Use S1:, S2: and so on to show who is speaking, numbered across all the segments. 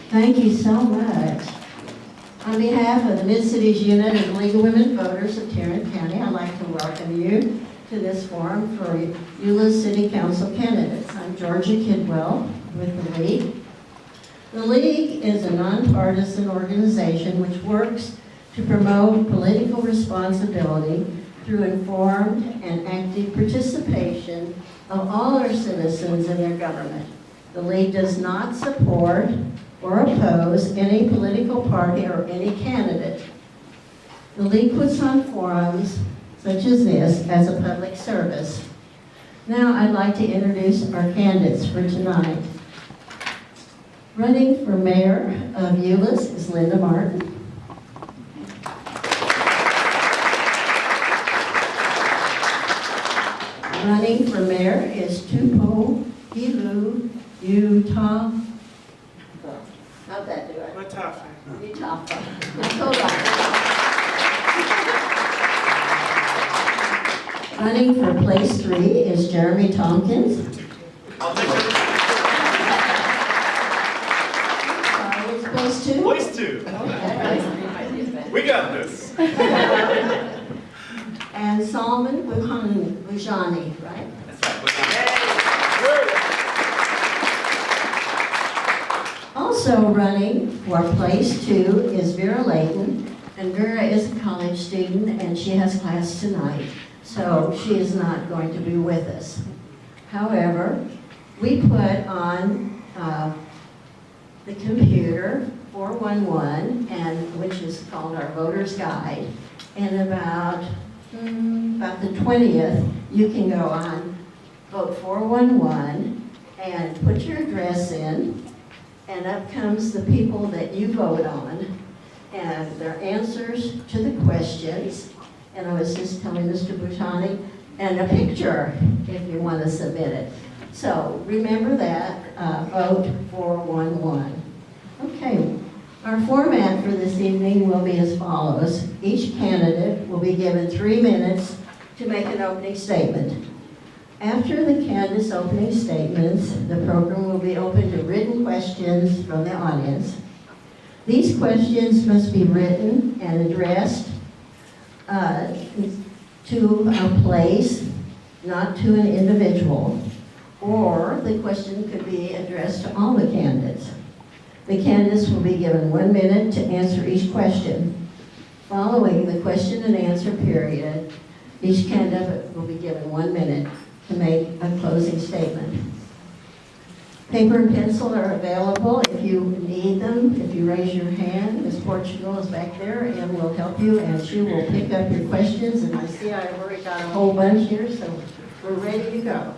S1: Thank you so much. On behalf of the Mid-Cities Unit of the League of Women Voters of Tarrant County, I'd like to welcome you to this forum for Euless City Council candidates. I'm Georgia Kidwell with the League. The League is a nonpartisan organization which works to promote political responsibility through informed and active participation of all our citizens in their government. The League does not support or oppose any political party or any candidate. The League puts on forums such as this as a public service. Now I'd like to introduce our candidates for tonight. Running for mayor of Euless is Linda Martin. Running for mayor is Tupou Hilu Utah. How'd that do it?
S2: Latafa.
S1: Utah. Running for place 3 is Jeremy Tompkins.
S2: I'll take it.
S1: It's place 2?
S2: Place 2.
S1: Okay.
S2: We got this.
S1: And Salman Bujani, right?
S2: That's right.
S1: Also running for place 2 is Vera Layton, and Vera is a college student and she has class tonight, so she is not going to be with us. However, we put on the computer 411, which is called our voter's guide, and about the 20th, you can go on vote 411 and put your address in, and up comes the people that you vote on and their answers to the questions. And I was just telling Mr. Butani, and a picture if you want to submit it. So remember that, vote 411. Okay, our format for this evening will be as follows. Each candidate will be given 3 minutes to make an opening statement. After the candidates' opening statements, the program will be open to written questions from the audience. These questions must be written and addressed to a place, not to an individual, or the question could be addressed to all the candidates. The candidates will be given 1 minute to answer each question. Following the question and answer period, each candidate will be given 1 minute to make a closing statement. Paper and pencil are available if you need them. If you raise your hand, Ms. Portugal is back there and will help you, and she will pick up your questions. And I see I've already got a whole bunch here, so we're ready to go.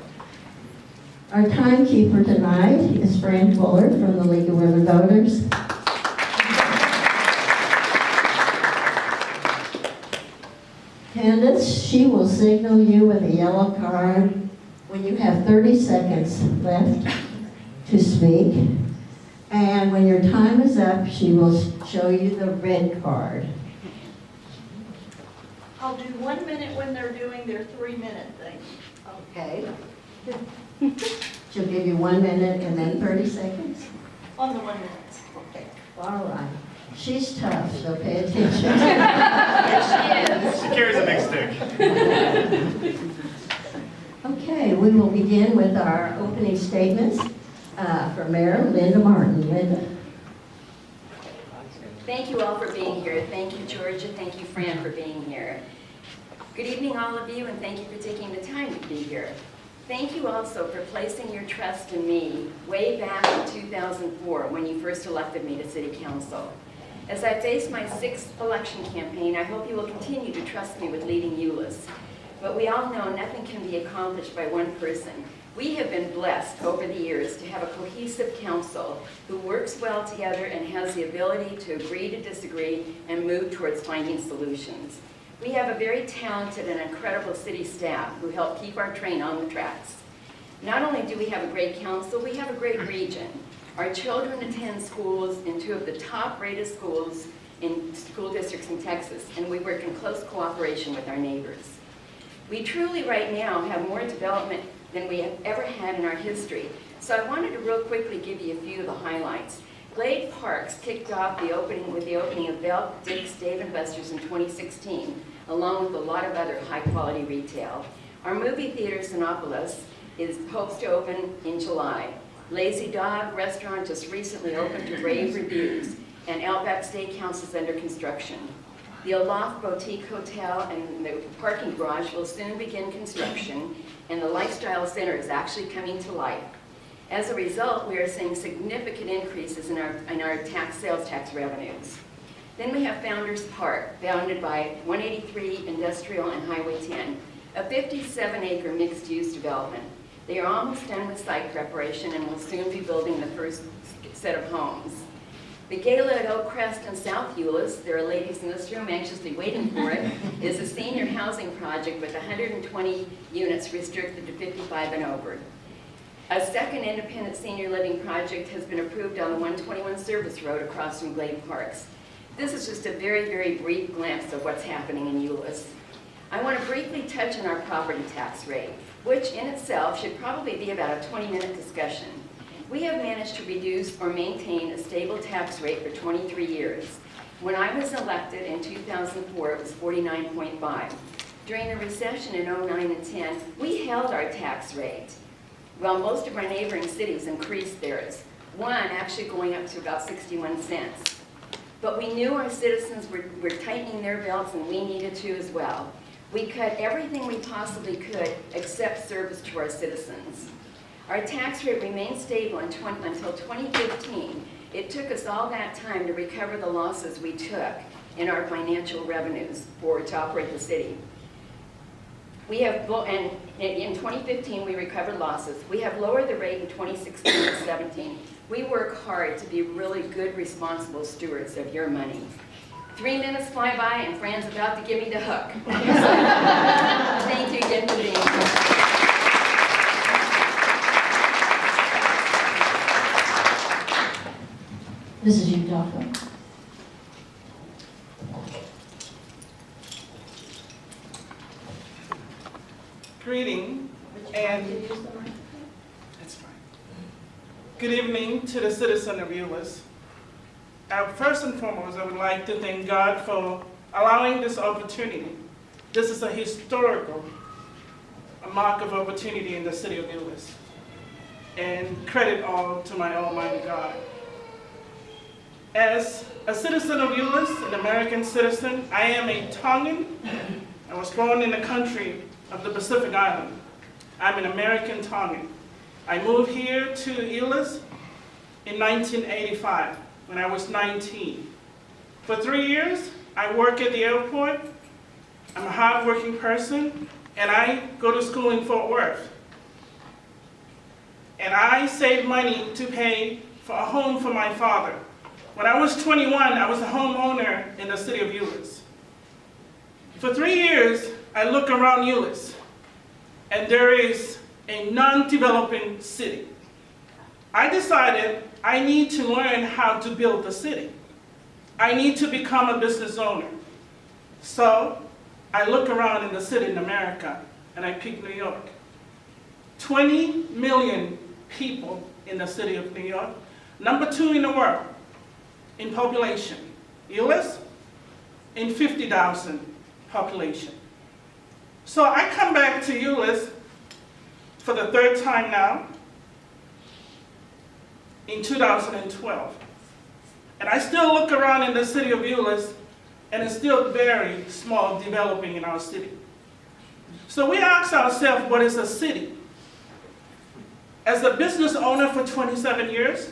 S1: Our timekeeper tonight is Fran Fuller from the League of Women Voters. Candace, she will signal you with a yellow card when you have 30 seconds left to speak. And when your time is up, she will show you the red card.
S3: I'll do 1 minute when they're doing their 3-minute thing.
S1: Okay. She'll give you 1 minute and then 30 seconds.
S3: On the 1 minute.
S1: Okay. All right. She's tough, so pay attention.
S3: Yes,
S2: She carries a big stick.
S1: Okay, we will begin with our opening statements for Mayor Linda Martin. Linda.
S4: Thank you all for being here. Thank you, Georgia. Thank you, Fran, for being here. Good evening, all of you, and thank you for taking the time to be here. Thank you also for placing your trust in me way back in 2004 when you first elected me to City Council. As I face my 6th election campaign, I hope you will continue to trust me with leading Euless. But we all know nothing can be accomplished by one person. We have been blessed over the years to have a cohesive council who works well together and has the ability to agree to disagree and move towards finding solutions. We have a very talented and incredible city staff who help keep our train on the tracks. Not only do we have a great council, we have a great region. Our children attend schools in 2 of the top-rated schools in school districts in Texas, and we work in close cooperation with our neighbors. We truly right now have more development than we have ever had in our history. So I wanted to real quickly give you a few of the highlights. Glade Parks kicked off the opening with the opening of Belk, Dick's, Dave & Buster's in 2016, along with a lot of other high-quality retail. Our movie theater, Sinopolis, is hopes to open in July. Lazy Dog Restaurant just recently opened to rave reviews, and Outback Steakhouse is under construction. The Aloft Boutique Hotel and the parking garage will soon begin construction, and the Lifestyle Center is actually coming to life. As a result, we are seeing significant increases in our sales tax revenues. Then we have Founders Park, bounded by 183 Industrial and Highway 10, a 57-acre mixed-use development. They are almost done with site preparation and will soon be building the first set of homes. The Gala at Oak Crest in South Euless, there are ladies in this room anxiously waiting for it, is a senior housing project with 120 units restricted to 55 and over. A second independent senior living project has been approved on the 121 Service Road across from Glade Parks. This is just a very, very brief glimpse of what's happening in Euless. I want to briefly touch on our property tax rate, which in itself should probably be about a 20-minute discussion. We have managed to reduce or maintain a stable tax rate for 23 years. When I was elected in 2004, it was 49.5. During the recession in 09 and 10, we held our tax rate, while most of our neighboring cities increased theirs, one actually going up to about 61 cents. But we knew our citizens were tightening their belts, and we needed to as well. We cut everything we possibly could except service to our citizens. Our tax rate remained stable until 2015. It took us all that time to recover the losses we took in our financial revenues to operate the city. We have, and in 2015 we recovered losses. We have lowered the rate in 2016 and 17. We work hard to be really good, responsible stewards of your money. 3 minutes fly by and Fran's about to give me the hook. Thank you again for being here.
S1: Mrs. Udolpho.
S5: Greeting and that's fine. Good evening to the citizen of Euless. First and foremost, I would like to thank God for allowing this opportunity. This is a historical mark of opportunity in the city of Euless. And credit all to my Almighty God. As a citizen of Euless, an American citizen, I am a Tongan. I was born in the country of the Pacific Island. I'm an American Tongan. I moved here to Euless in 1985 when I was 19. For 3 years, I work at the airport. I'm a hard-working person, and I go to school in Fort Worth. And I saved money to pay for a home for my father. When I was 21, I was a homeowner in the city of Euless. For 3 years, I look around Euless, and there is a non-developing city. I decided I need to learn how to build the city. I need to become a business owner. So I look around in the city in America, and I pick New York. 20 million people in the city of New York, number 2 in the world in population. Euless, in 50,000 population. So I come back to Euless for the 3rd time now in 2012. And I still look around in the city of Euless, and it's still very small developing in our city. So we ask ourselves, what is a city? As a business owner for 27 years,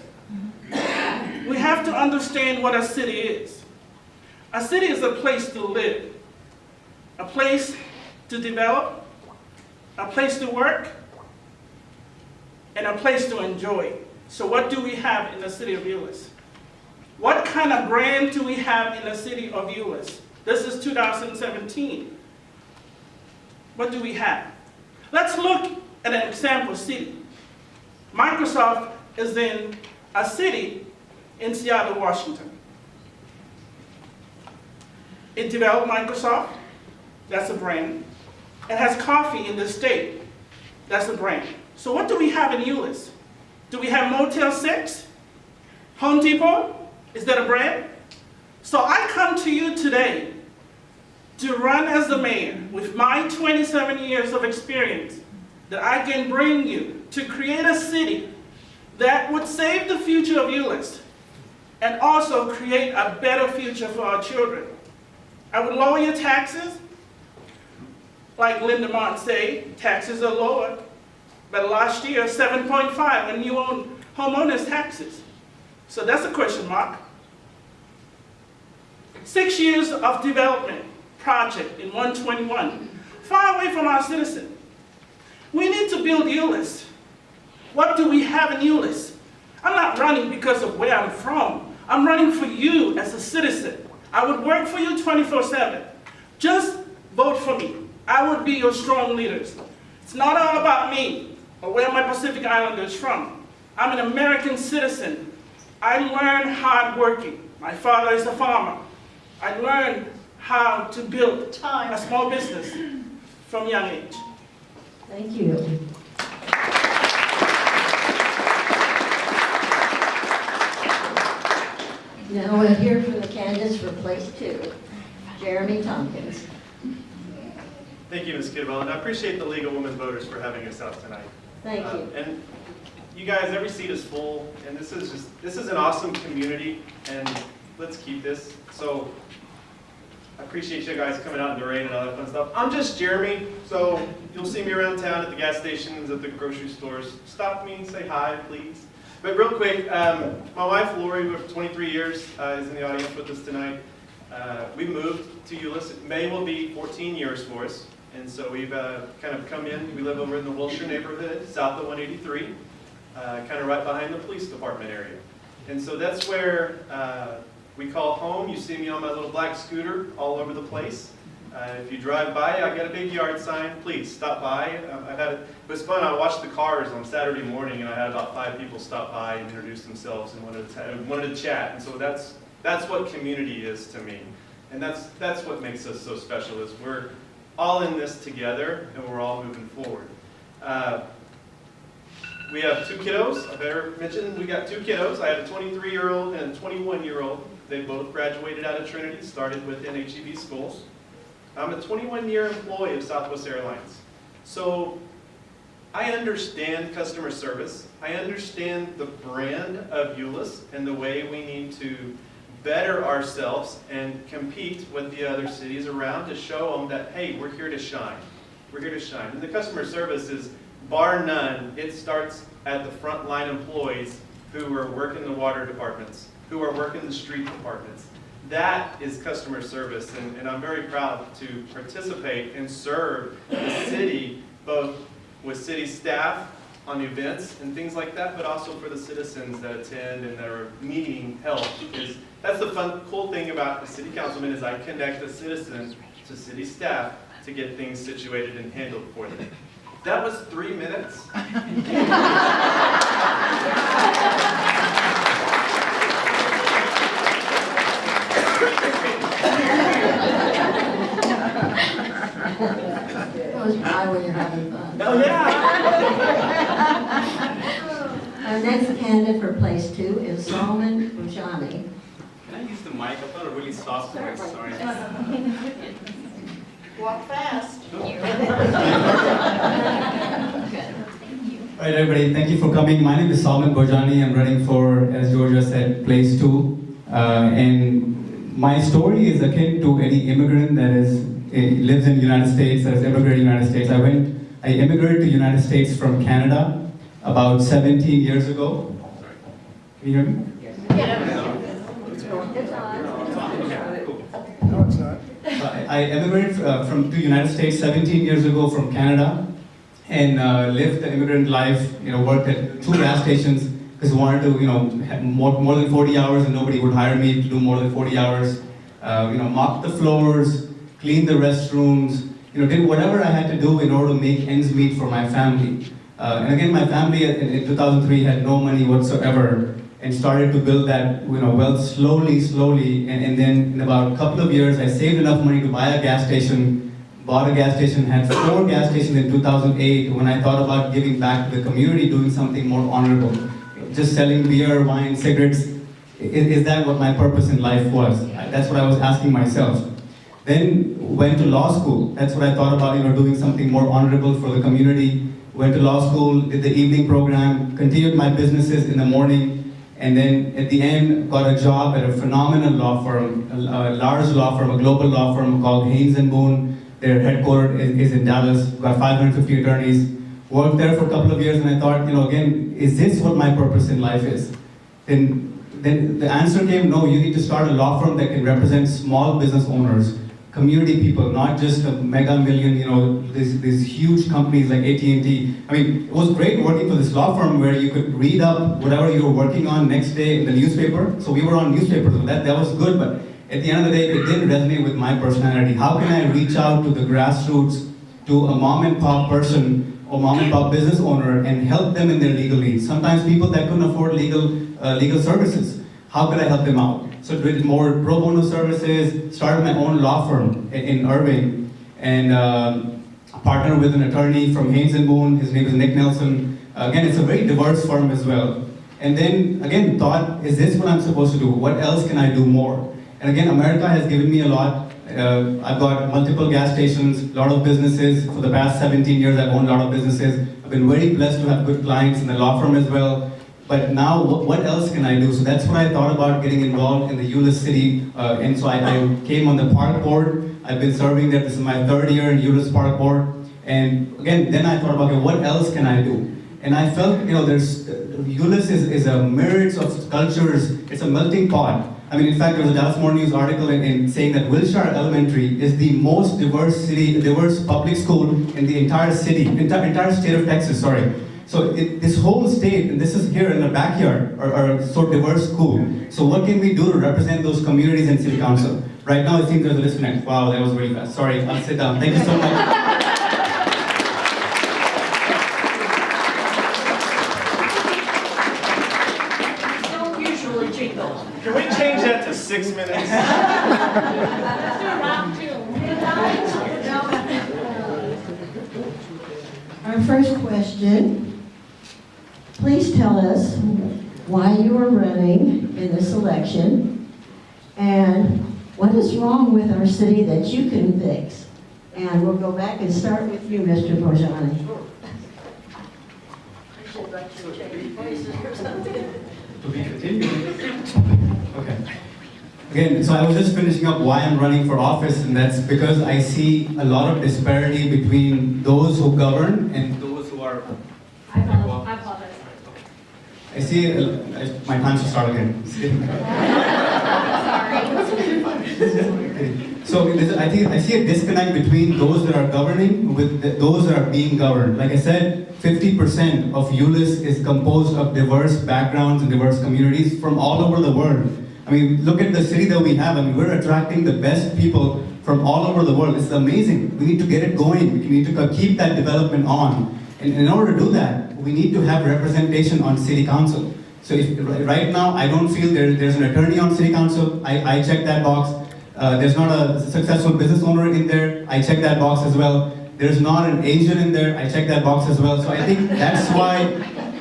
S5: we have to understand what a city is. A city is a place to live, a place to develop, a place to work, and a place to enjoy. So what do we have in the city of Euless? What kind of brand do we have in the city of Euless? This is 2017. What do we have? Let's look at an example city. Microsoft is in a city in Seattle, Washington. It developed Microsoft, that's a brand. It has coffee in the state, that's a brand. So what do we have in Euless? Do we have Motel 6? Home Depot, is that a brand? So I come to you today to run as the mayor with my 27 years of experience that I can bring you to create a city that would save the future of Euless and also create a better future for our children. I would lower your taxes. Like Linda Martin said, taxes are lower, but last year 7.5 when you own homeowners taxes. So that's a question mark. 6 years of development project in 121, far away from our citizens. We need to build Euless. What do we have in Euless? I'm not running because of where I'm from. I'm running for you as a citizen. I would work for you 24/7. Just vote for me. I would be your strong leaders. It's not all about me or where my Pacific Islanders from. I'm an American citizen. I learned hard working. My father is a farmer. I learned how to build a small business from young age.
S1: Thank you. Now we'll hear from the candidates for place 2, Jeremy Tompkins.
S2: Thank you, Ms. Kidwell, and I appreciate the League of Women Voters for having us out tonight.
S1: Thank you.
S2: And you guys, every seat is full, and this is an awesome community, and let's keep this. So I appreciate you guys coming out in the rain and all that fun stuff. I'm just Jeremy, so you'll see me around town at the gas stations, at the grocery stores. Stop me, say hi, please. But real quick, my wife Lori, for 23 years, is in the audience with us tonight. We moved to Euless. May will be 14 years for us. And so we've kind of come in. We live over in the Wilshire neighborhood, south of 183, kind of right behind the police department area. And so that's where we call home. You see me on my little black scooter all over the place. If you drive by, I got a big yard sign. Please stop by. It was fun. I watched the cars on Saturday morning, and I had about 5 people stop by and introduce themselves and wanted to chat. And so that's what community is to me, and that's what makes us so special. Is we're all in this together, and we're all moving forward. We have 2 kiddos. I better mention we got 2 kiddos. I have a 23-year-old and a 21-year-old. They both graduated out of Trinity, started with NHEB schools. I'm a 21-year employee of Southwest Airlines. So I understand customer service. I understand the brand of Euless and the way we need to better ourselves and compete with the other cities around to show them that, hey, we're here to shine. We're here to shine. And the customer service is, bar none, it starts at the frontline employees who are working the water departments, who are working the street departments. That is customer service, and I'm very proud to participate and serve the city, both with city staff on events and things like that, but also for the citizens that attend and that are needing help. That's the fun, cool thing about the city councilman is I connect the citizens to city staff to get things situated and handled for them. That was 3 minutes.
S1: That was probably when you're having fun.
S2: Oh, yeah.
S1: Our next candidate for place 2 is Solomon Bujani.
S6: Can I use the mic? I've got a really soft voice, sorry.
S3: Walk fast.
S6: Good.
S7: All right, everybody, thank you for coming. My name is Solomon Bojani. I'm running for, as Georgia said, place 2. And my story is akin to any immigrant that lives in the United States, that has immigrated to the United States. I immigrated to the United States from Canada about 17 years ago. Can you hear me? I immigrated to the United States 17 years ago from Canada and lived the immigrant life, worked at 2 gas stations because I wanted to, have more than 40 hours and nobody would hire me to do more than 40 hours. Mopped the floors, cleaned the restrooms, did whatever I had to do in order to make ends meet for my family. And again, my family in 2003 had no money whatsoever and started to build that wealth slowly. And then in about a couple of years, I saved enough money to buy a gas station, bought a gas station, had 4 gas stations in 2008 when I thought about giving back to the community, doing something more honorable. Just selling beer, wine, cigarettes is that what my purpose in life was? That's what I was asking myself. Then went to law school. That's what I thought about, doing something more honorable for the community. Went to law school, did the evening program, continued my businesses in the morning, and then at the end got a job at a phenomenal law firm, a large law firm, a global law firm called Haynes & Boone. Their headquarters is in Dallas, got 550 attorneys. Worked there for a couple of years, and I thought, again, is this what my purpose in life is? Then the answer came, no, you need to start a law firm that can represent small business owners, community people, not just a mega million, these huge companies like AT&T. I mean, it was great working for this law firm where you could read up whatever you were working on next day in the newspaper. So we were on newspapers, so that was good, but at the end of the day, it didn't resonate with my personality. How can I reach out to the grassroots, to a mom and pop person, or mom and pop business owner, and help them in their legal needs? Sometimes people that couldn't afford legal services. How could I help them out? So did more pro bono services, started my own law firm in Irving, and partnered with an attorney from Haynes & Boone. His name is Nick Nelson. Again, it's a very diverse firm as well. And then, again, thought, is this what I'm supposed to do? What else can I do more? And again, America has given me a lot. I've got multiple gas stations, a lot of businesses. For the past 17 years, I've owned a lot of businesses. I've been very blessed to have good clients in the law firm as well. But now, what else can I do? So that's when I thought about getting involved in the Euless City. And so I came on the park board. I've been serving there. This is my 3rd year in Euless Park Board. And again, then I thought about, okay, what else can I do? And I felt, Euless is a myriad of cultures. It's a melting pot. I mean, in fact, there was a Dallas Morning News article in saying that Wilshire Elementary is the most diverse public school in the entire state of Texas, sorry. So this whole state, and this is here in the backyard, are so diverse school. So what can we do to represent those communities in City Council? Right now, it seems there's a disconnect. Wow, that was really fast. Sorry, I'll sit down. Thank you so much.
S2: Can we change that to 6 minutes?
S1: Our first question, please tell us why you are running in this election and what is wrong with our city that you can fix. And we'll go back and start with you, Mr. Bojani. I should let you change places or something.
S7: To be continued. Okay. Again, so I was just finishing up why I'm running for office, and that's because I see a lot of disparity between those who govern and those who are.
S3: I apologize.
S7: I see, my time should start again. So I think I see a disconnect between those that are governing with those that are being governed. Like I said, 50% of Euless is composed of diverse backgrounds and diverse communities from all over the world. I mean, look at the city that we have. I mean, we're attracting the best people from all over the world. It's amazing. We need to get it going. We need to keep that development on. And in order to do that, we need to have representation on City Council. So right now, I don't feel there's an attorney on City Council. I check that box. There's not a successful business owner in there. I check that box as well. There's not an Asian in there. I check that box as well. So I think that's why,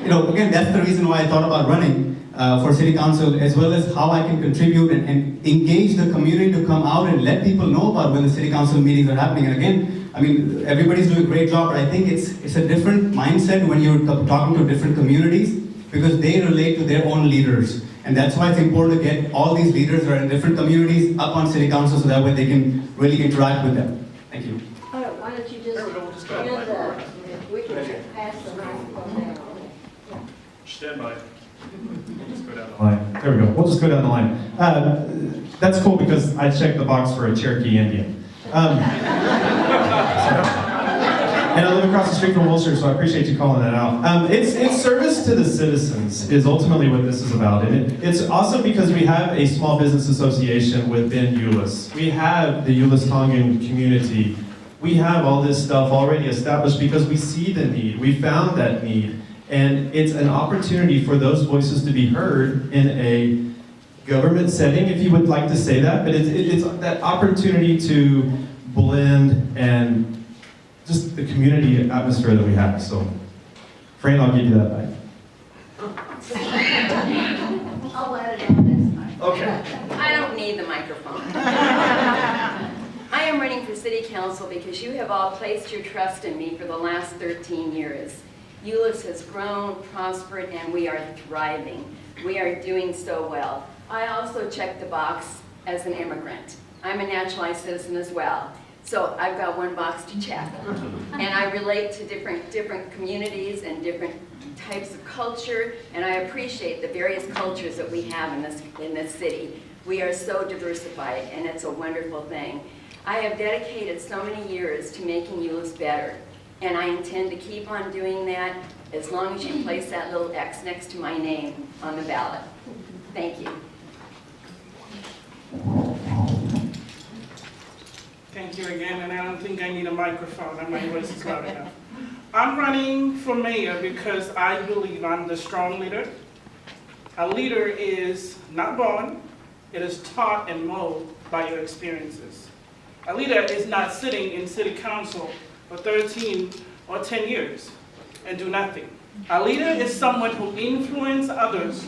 S7: again, that's the reason why I thought about running for City Council, as well as how I can contribute and engage the community to come out and let people know about when the City Council meetings are happening. And again, I mean, everybody's doing a great job, but I think it's a different mindset when you're talking to different communities, because they relate to their own leaders. And that's why it's important to get all these leaders that are in different communities up on City Council so that way they can really interact with them. Thank you.
S1: Why don't you
S2: There we go, we'll just go.
S1: stand up? We can pass the microphone down.
S2: Stand by. We'll just go down the
S8: line. There we go. We'll just go down the line. That's cool because I checked the box for a Cherokee Indian. And I live across the street from Wilshire, so I appreciate you calling that out. It's service to the citizens is ultimately what this is about. And it's awesome because we have a small business association within Euless. We have the Euless Tongan community. We have all this stuff already established because we see the need. We found that need. And it's an opportunity for those voices to be heard in a government setting, if you would like to say that. But it's that opportunity to blend and just the community atmosphere that we have. So, Fran, I'll give you that back.
S1: I'll let it on this.
S2: Okay.
S4: I don't need the microphone. I am running for city council because you have all placed your trust in me for the last 13 years. Euless has grown, prospered, and we are thriving. We are doing so well. I also check the box as an immigrant. I'm a naturalized citizen as well. So I've got one box to check. And I relate to different communities and different types of culture, and I appreciate the various cultures that we have in this city. We are so diversified, and it's a wonderful thing. I have dedicated so many years to making Euless better, and I intend to keep on doing that as long as you place that little X next to my name on the ballot. Thank you.
S5: Thank you again, and I don't think I need a microphone, and my voice is loud enough. I'm running for mayor because I believe I'm the strong leader. A leader is not born, it is taught and molded by your experiences. A leader is not sitting in city council for 13 or 10 years and do nothing. A leader is someone who influences others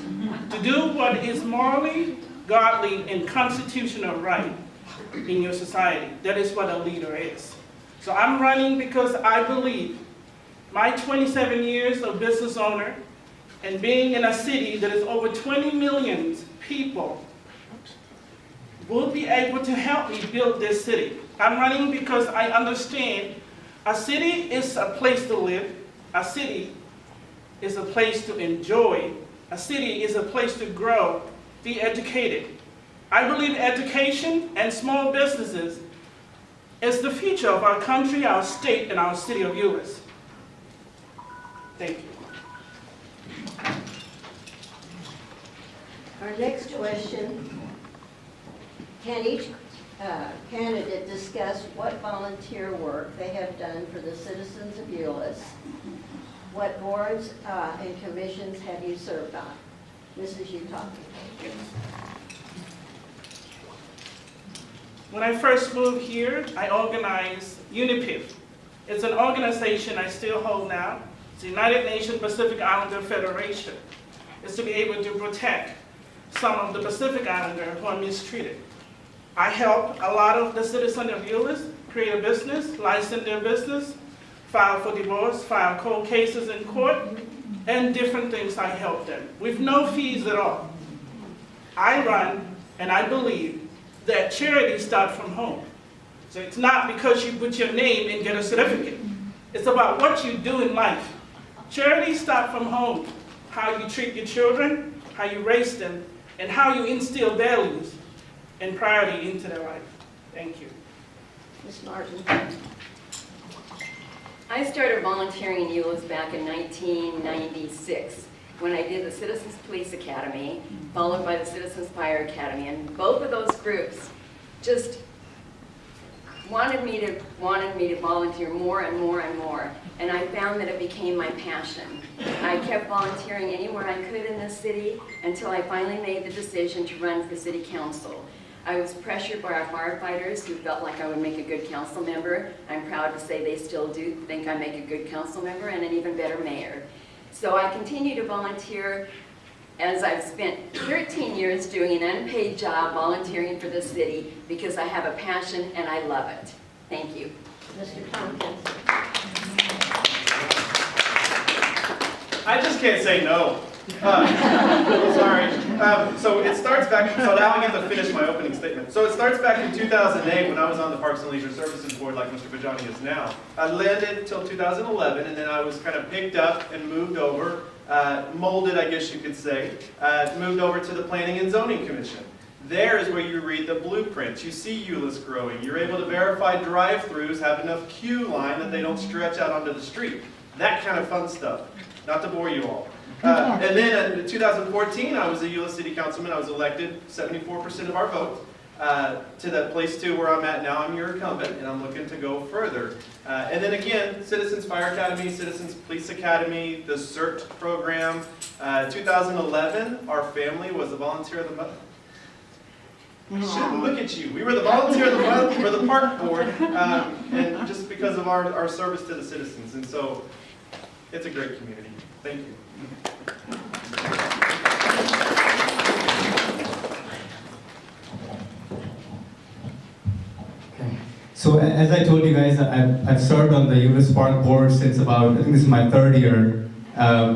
S5: to do what is morally, godly, and constitutional right in your society. That is what a leader is. So I'm running because I believe my 27 years of business owner and being in a city that is over 20 million people will be able to help me build this city. I'm running because I understand a city is a place to live, a city is a place to enjoy, a city is a place to grow, be educated. I believe education and small businesses is the future of our country, our state, and our city of Euless. Thank you.
S1: Our next question, can each candidate discuss what volunteer work they have done for the citizens of Euless? What boards and commissions have you served on? Mrs. Utah.
S5: When I first moved here, I organized UNIPIF. It's an organization I still hold now. It's the United Nations Pacific Islander Federation. It's to be able to protect some of the Pacific Islanders who are mistreated. I help a lot of the citizens of Euless create a business, license their business, file for divorce, file cold cases in court, and different things I help them with no fees at all. I run, and I believe that charity starts from home. So it's not because you put your name and get a certificate. It's about what you do in life. Charity starts from home. How you treat your children, how you raise them, and how you instill values and priority into their life. Thank you.
S1: Ms. Martin.
S4: I started volunteering in Euless back in 1996 when I did the Citizens Police Academy, followed by the Citizens Fire Academy, and both of those groups just wanted me to volunteer more and more and more, and I found that it became my passion. I kept volunteering anywhere I could in this city until I finally made the decision to run for city council. I was pressured by our firefighters who felt like I would make a good council member. I'm proud to say they still do think I make a good council member and an even better mayor. So I continue to volunteer as I've spent 13 years doing an unpaid job volunteering for the city because I have a passion and I love it. Thank you.
S1: Mr. Tompkins.
S2: I just can't say no. Sorry. So it starts back, so now I get to finish my opening statement. So it starts back in 2008 when I was on the Parks and Leisure Services Board like Mr. Bajani is now. I landed till 2011 and then I was kind of picked up and moved over, molded I guess you could say, moved over to the Planning and Zoning Commission. There is where you read the blueprints. You see Euless growing. You're able to verify drive-thrus have enough queue line that they don't stretch out onto the street. That kind of fun stuff. Not to bore you all. And then in 2014, I was a Euless City Councilman. I was elected 74% of our vote to that place too where I'm at now. I'm your incumbent, and I'm looking to go further. And then again, Citizens Fire Academy, Citizens Police Academy, the CERT program. 2011, our family was the Volunteer of the Month. I shouldn't look at you. We were the Volunteer of the Month for the Park Board, and just because of our service to the citizens. And so, it's a great community. Thank you.
S7: So as I told you guys, I've served on the Euless Park board since about, I think this is my third year.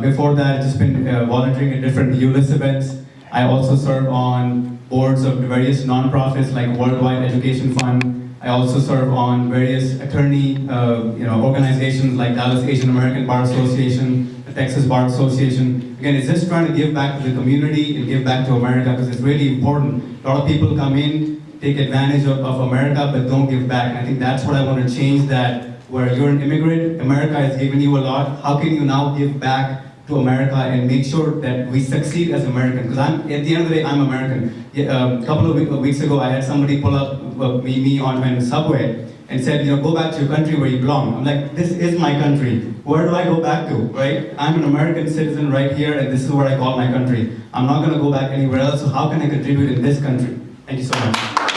S7: Before that, I've just been volunteering at different Euless events. I also serve on boards of various nonprofits like Worldwide Education Fund. I also serve on various attorney organizations like Dallas Asian American Bar Association, the Texas Bar Association. Again, it's just trying to give back to the community and give back to America because it's really important. A lot of people come in, take advantage of America, but don't give back. And I think that's what I want to change, that where you're an immigrant, America has given you a lot. How can you now give back to America and make sure that we succeed as Americans? Because at the end of the day, I'm American. A couple of weeks ago, I had somebody pull up me on the subway and said, go back to your country where you belong. I'm like, this is my country. Where do I go back to, right? I'm an American citizen right here, and this is where I call my country. I'm not going to go back anywhere else, so how can I contribute in this country? Thank you so much.